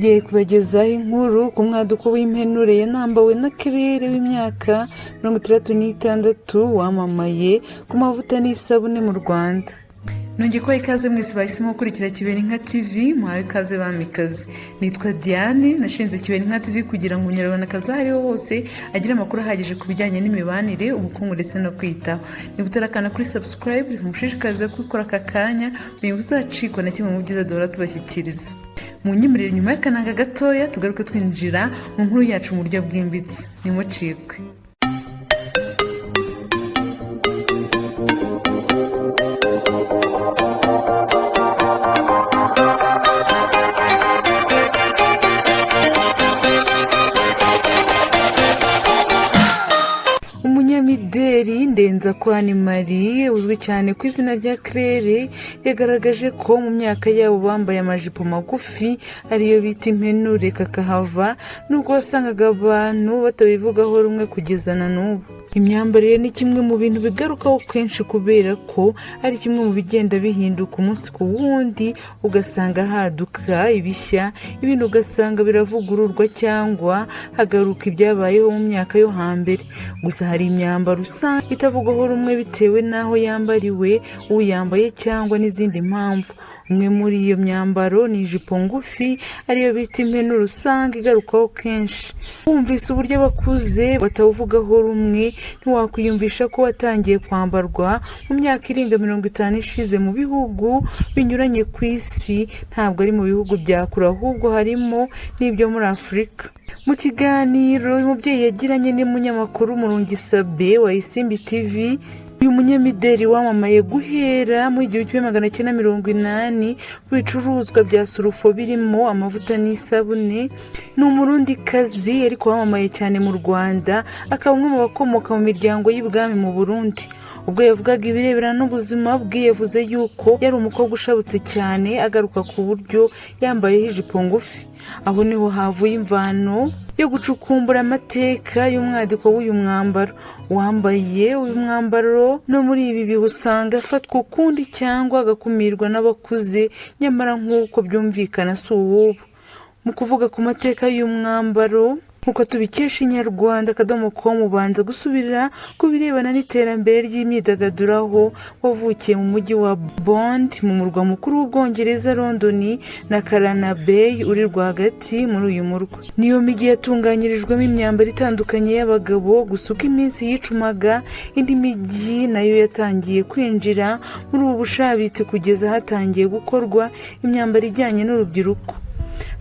tugiye kubagezaho inkuru ku mwaduko w'impenure yanambawe na Claire w'imyaka 66 wamamaye ku mavuta n'isabune mu Rwanda. Nongeye ko ikaze mwese bahisemo gukurikira Kibeninka TV, muhawe ikaze bamikazi. Nitwa Diane, nashinze Kibeninka TV kugira ngo umunyarwandakazi aho ariho hose agire amakuru ahagije ku bijyanye n'imibanire, ubukungu ndetse no kwitaho. Niba utarakana kuri subscribe, reka mushishikarize gukora aka kanya kugira ngo utazacikwa na kimwe mu byiza duhora tubashyikiriza. Mu nyemerere nyuma y'akananga gatoya tugaruke twinjira mu nkuru yacu mu buryo bwimbitse. Nimucikwe. Umunyamideli Ndenzakwani Marie uzwi cyane ku izina rya Claire yagaragaje ko mu myaka yabo bambaye amajipo magufi ariyo bita impenure kakahava, nubwo wasangaga abantu batabivugaho rumwe kugeza na n'ubu. Imyambarire ni kimwe mu bintu bigarukaho kenshi kubera ko ari kimwe mu bigenda bihinduka umunsi ku wundi, ugasanga haduka ibishya, ibintu ugasanga biravugururwa cyangwa hagaruka ibyabayeho mu myaka yo hambere. Gusa hari imyambaro usanga itavugwaho rumwe bitewe n'aho yambariwe, uyambaye cyangwa n'izindi mpamvu. Umwe muri iyo myambaro ni ijipo ngufi ariyo bita impenure usanga igarukaho kenshi. Wumvise uburyo abakuze batawuvugaho rumwe, ntiwakwiyumvisha ko watangiye kwambarwa mu myaka irenga 50 ishize mu bihugu binyuranye ku isi. Ntabwo ari mu bihugu bya kure, ahubwo harimo n'ibyo muri Afurika. Mu kiganiro uyu mubyeyi yagiranye n'umunyamakuru Murungi Sabe wa Isimbi TV, uyu munyamideli wamamaye guhera mu 1980 bicuruzwa bya surufo birimo amavuta n'isabune, ni umurundikazi ariko wamamaye cyane mu Rwanda, akaba umwe mu bakomoka mu miryango y'ibwami mu Burundi. Ubwo yavugaga ibirebana n'ubuzima bwe, yavuze yuko yari umukobwa ushabutse cyane, agaruka ku buryo yambayeho ijipo ngufi. Aho niho havuye imvano yo gucukumbura amateka y'umwadiko w'uyu mwambaro. Wambaye uyu mwambaro no muri ibi bihe usanga afatwa ukundi cyangwa agakumirwa n'abakuze, nyamara nk'uko byumvikana si uwubu. Mu kuvuga ku mateka y'umwambaro nkuko tubikesha Inyarwanda.com, ubanza gusubira ku birebana n'iterambere ry'imyidagaduro, aho wavukiye mu mujyi wa Bond mu murwa mukuru w'Ubwongereza London na Karana Bay uri rwagati muri uyu murwa. Niyo mijyi yatunganyirijwemo imyambaro itandukanye y'abagabo, gusa uko iminsi yicumaga indi mijyi nayo yatangiye kwinjira muri ubu bushabitsi kugeza hatangiye gukorwa imyambaro ijyanye n'urubyiruko.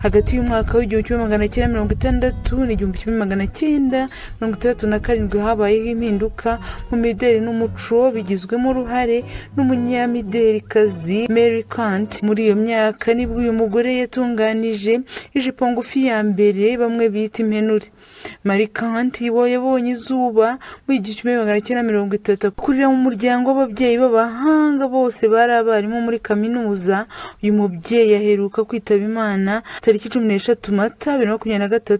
Hagati y'umwaka w'1960 n'1967 habayeho impinduka mu mideli n'umuco, bigizwemo uruhare n'umunyamidelikazi Mary Kant. Muri iyo myaka nibwo uyu mugore yatunganije ijipo ngufi ya mbere bamwe bita impenure. Mary Kant yabonye izuba mu 1930 kurira mu muryango w'ababyeyi b'abahanga, bose bari abarimu muri kaminuza. Uyu mubyeyi aheruka kwitaba Imana tariki 16 Mata 2023.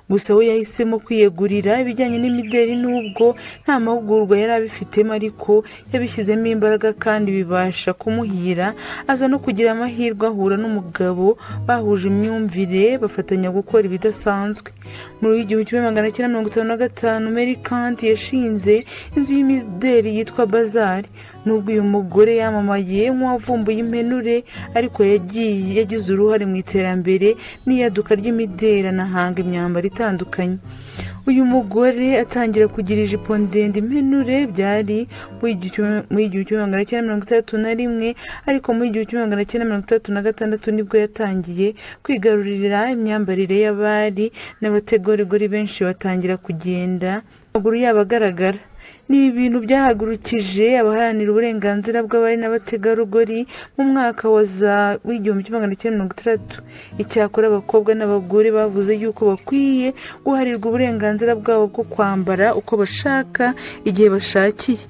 Gusa we yahisemo kwiyegurira ibijyanye n'imideli, nubwo nta mahugurwa yari abifitemo, ariko yabishyizemo imbaraga kandi bibasha kumuhira. Aza no kugira amahirwe ahura n'umugabo bahuje imyumvire, bafatanya gukora ibidasanzwe. Muri 1955 Mary Kant yashinze inzu y'imideli yitwa Bazar. Nubwo uyu mugore yamamaye nk'uwavumbuye impenure, ariko yagize uruhare mu iterambere n'iyaduka ry'imideli, anahanga imyambaro itandukanye. Uyu mugore atangira kugira ijipo ndende impenure byari mu 1961, ariko mu 1966 nibwo yatangiye kwigarurira imyambarire y'abari n'abategarugori. Benshi batangira kugenda amaguru yabo agaragara. Ni ibintu byahagurukije abaharanira uburenganzira bw'abari n'abategarugori mu mwaka wa 1960. Icyakora abakobwa n'abagore bavuze yuko bakwiye guharirwa uburenganzira bwabo bwo kwambara uko bashaka igihe bashakiye.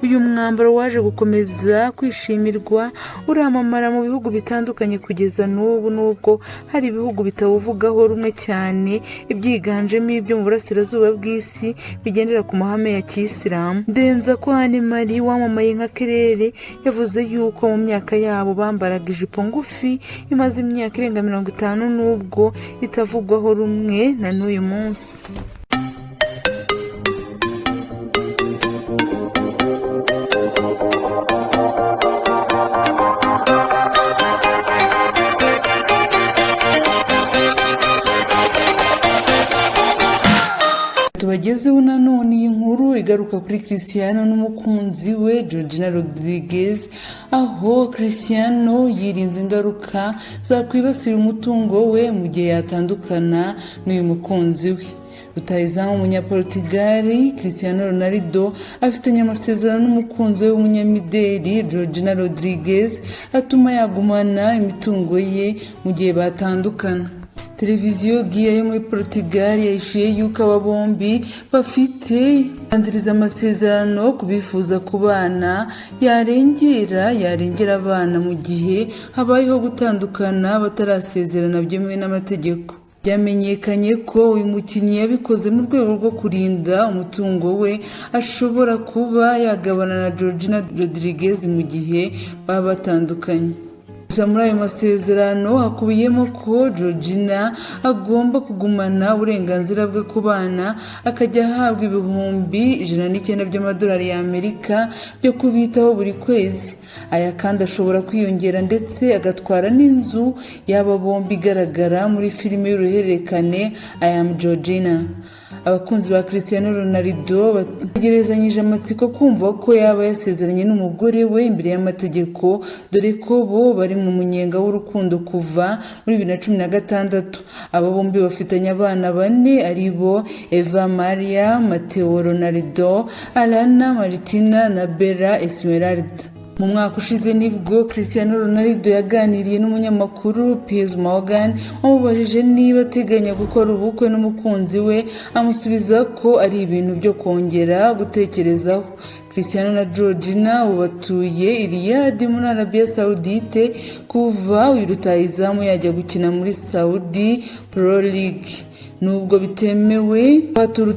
Uyu mwambaro waje gukomeza kwishimirwa, uramamara mu bihugu bitandukanye kugeza n'ubu, nubwo hari ibihugu bitawuvugaho rumwe cyane, ibyiganjemo ibyo mu burasirazuba bw'isi bigendera ku mahame ya Kiyisilamu. Instagram. Ndenzakwani Marie wamamaye nka Claire yavuze yuko mu myaka yabo bambaraga ijipo ngufi imaze imyaka irenga 50 nubwo itavugwaho rumwe na n'uyu munsi. Tubagezeho nanone iyi nkuru igaruka kuri Cristiano n'umukunzi we Georgina Rodriguez, aho Cristiano yirinze ingaruka zakwibasira umutungo we mu gihe yatandukana n'uyu mukunzi we. Rutahizamu umunyaportugali Cristiano Ronaldo afitanye amasezerano n'umukunzi we w'umunyamideli Georgina Rodriguez atuma yagumana imitungo ye mu gihe batandukana. Televiziyo Guia yo muri Portugal yishuye yuko aba bombi bafite anziriza amasezerano kubifuza kubana yarengera abana mu gihe habayeho gutandukana batarasezerana byemewe n'amategeko. Byamenyekanye ko uyu mukinnyi yabikoze mu rwego rwo kurinda umutungo we ashobora kuba yagabana na Georgina Rodriguez mu gihe baba batandukanye. Gusa muri ayo masezerano hakubiyemo ko Georgina agomba kugumana uburenganzira bwe ku bana, akajya ahabwa ibihumbi 109 by'amadolari y'Amerika byo kubitaho buri kwezi. Aya kandi ashobora kwiyongera ndetse agatwara n'inzu y'aba bombi igaragara muri filime y'uruhererekane I Am Georgina. Abakunzi ba Cristiano Ronaldo bategerezanyije amatsiko kumva ko yaba yasezeranye n'umugore we imbere y'amategeko, dore ko bo bari mu munyenga w'urukundo kuva muri 2016. Aba bombi bafitanye abana 4 aribo Eva Maria, Matteo Ronaldo, Alana Martina na Bella Esmeralda. Mu mwaka ushize nibwo Cristiano Ronaldo yaganiriye n'umunyamakuru Piers Morgan wamubajije niba ateganya gukora ubukwe n'umukunzi we, amusubiza ko ari ibintu byo kongera gutekerezaho. Cristiano na Georgina batuye i Riyadh muri Arabia Saudite kuva uyu rutahizamu yajya gukina muri Saudi Pro League. Nubwo bitemewe kwatura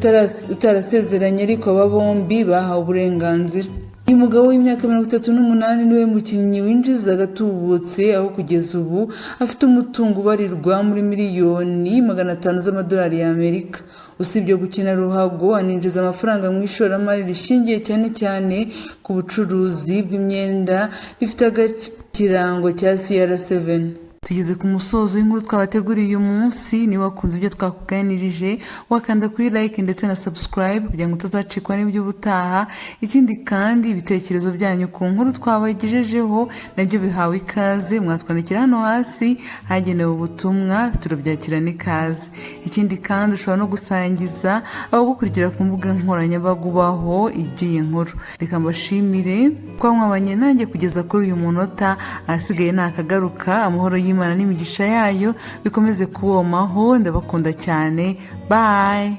utarasezeranye, ariko aba bombi bahawe uburenganzira. Uyu mugabo w'imyaka 38 niwe mukinnyi winjiza agatubutse, aho kugeza ubu afite umutungo ubarirwa muri miliyoni 500 z'amadolari y'Amerika. Usibye gukina ruhago, aninjiza amafaranga mu ishoramari rishingiye cyane cyane ku bucuruzi bw'imyenda rifite ikirango cya CR7. Tugeze ku musozo w'inkuru twabateguriye uyu munsi. Ni wakunze ibyo twakuganirije wakanda kuri like ndetse na subscribe kugira ngo utazacikwa n'iby'ubutaha. Ikindi kandi ibitekerezo byanyu ku nkuru twabagejejeho nabyo bihawe ikaze, mwatwandikira hano hasi hagenewe ubutumwa, turabyakirana ikaze. Ikindi kandi ushobora no gusangiza abagukurikira ku mbuga nkoranyambaga ubaho iby'iyi nkuru. Reka mbashimire ko mwabanye nanjye kugeza kuri uyu munota, ahasigaye nakagaruka. Amahoro y'Imana n'imigisha yayo bikomeze kubomaho. Ndabakunda cyane. Bye.